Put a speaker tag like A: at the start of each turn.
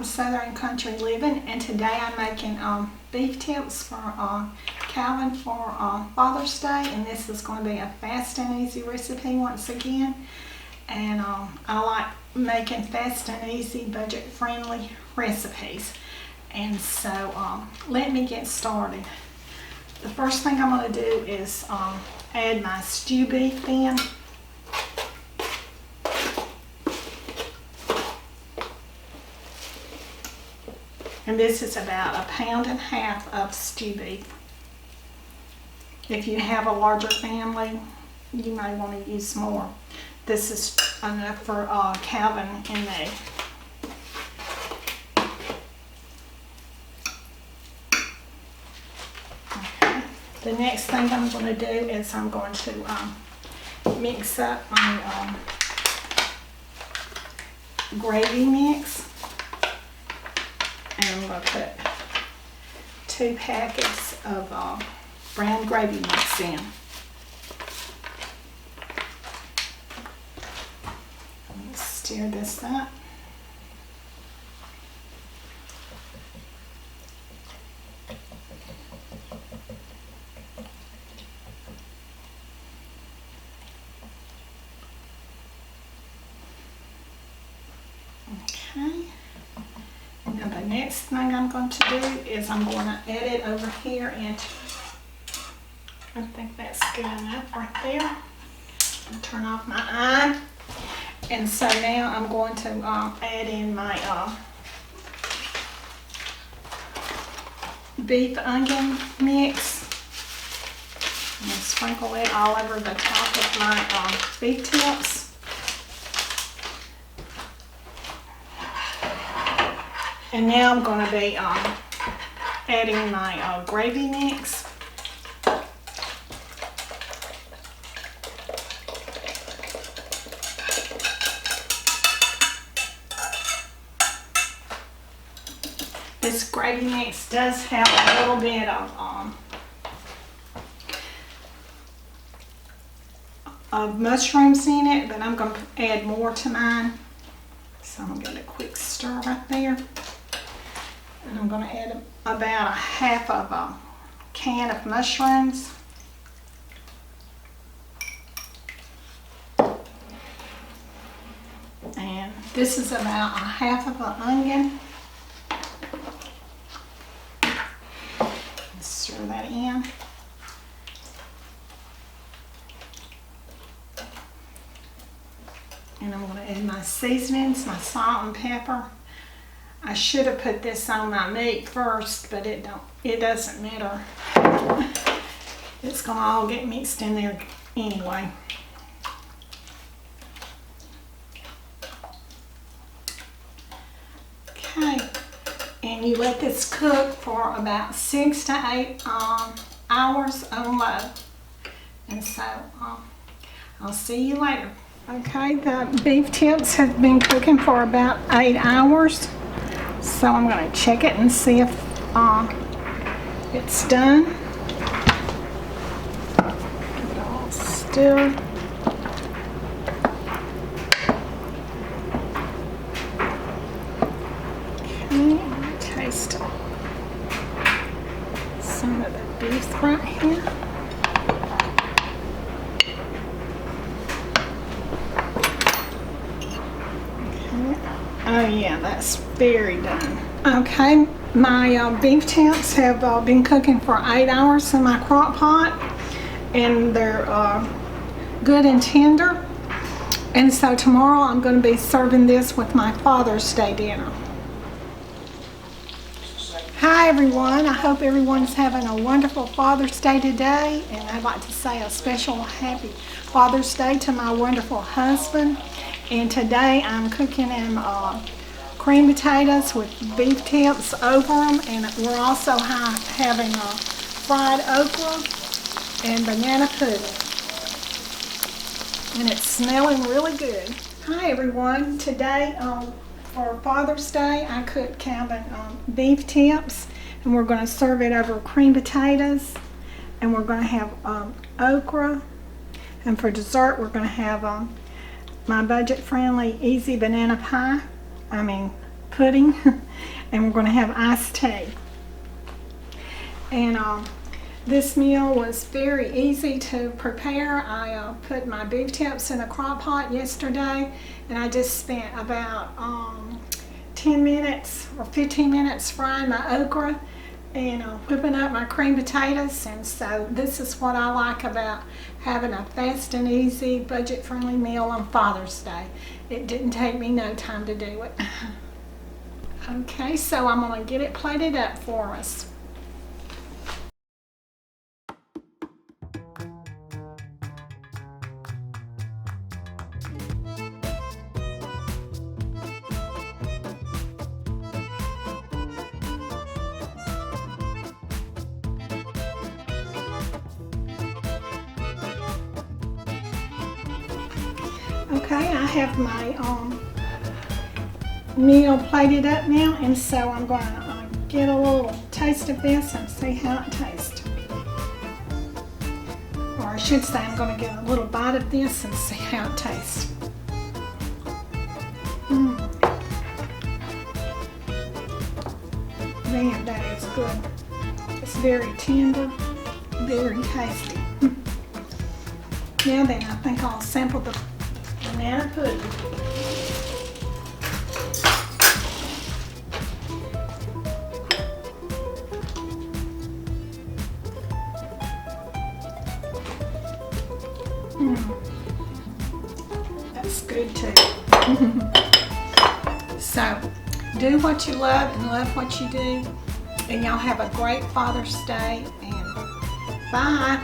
A: Southern Country Living, and today I'm making beef tips for Calvin for Father's Day, and this is going to be a fast and easy recipe once again. And I like making fast and easy, budget-friendly recipes. And so let me get started. The first thing I'm going to do is add my stew beef in. And this is about 1.5 pounds of stew beef. If you have a larger family, you may want to use more. This is enough for Calvin and me. Okay. The next thing I'm going to do is I'm going to mix up my gravy mix. And I'm going to put 2 packets of brown gravy mix in. Let's stir this up. Okay. Now the next thing I'm going to do is I'm going to add it over here into, I think that's good enough right there. I'll turn off my eye. And so now I'm going to add in my beef onion mix. I'm going to sprinkle it all over the top of my beef tips. And now I'm going to be adding my gravy mix. This gravy mix does have a little bit of mushrooms in it, but I'm going to add more to mine. So I'm going to give it a quick stir right there. And I'm going to add about 1/2 of a can of mushrooms. And this is about 1/2 of an onion. Stir that in. And I'm going to add my seasonings, my salt and pepper. I should have put this on my meat first, but it doesn't matter. It's going to all get mixed in there anyway. Okay, and you let this cook for about 6 to 8 hours on low. And so I'll see you later. Okay, the beef tips have been cooking for about 8 hours. So I'm going to check it and see if it's done. Give it all stir. Okay, I'm going to taste some of the beef right here. Oh yeah, that's very done. Okay, my beef tips have been cooking for 8 hours in my crock pot, and they're good and tender. And so tomorrow I'm going to be serving this with my Father's Day dinner. Hi everyone, I hope everyone's having a wonderful Father's Day today, and I'd like to say a special happy Father's Day to my wonderful husband. And today I'm cooking them cream potatoes with beef tips over them, and we're also having fried okra and banana pudding. And it's smelling really good. Hi everyone, today for Father's Day I cooked Calvin beef tips, and we're going to serve it over cream potatoes, and we're going to have okra, and for dessert we're going to have my budget-friendly easy banana pudding, and we're going to have iced tea. And this meal was very easy to prepare. I put my beef tips in a crock pot yesterday, and I just spent about 10 minutes or 15 minutes frying my okra and whipping up my cream potatoes. And so this is what I like about having a fast and easy, budget-friendly meal on Father's Day. It didn't take me no time to do it. Okay, so I'm going to get it plated up for us. Okay, I have my meal plated up now, and so I'm going to get a little taste of this and see how it tastes. Or I should say I'm going to get a little bite of this and see how it tastes. Man, that is good. It's very tender, very tasty. Now then, I think I'll sample the banana pudding. That's good too. So, do what you love and love what you do. And y'all have a great Father's Day. And bye.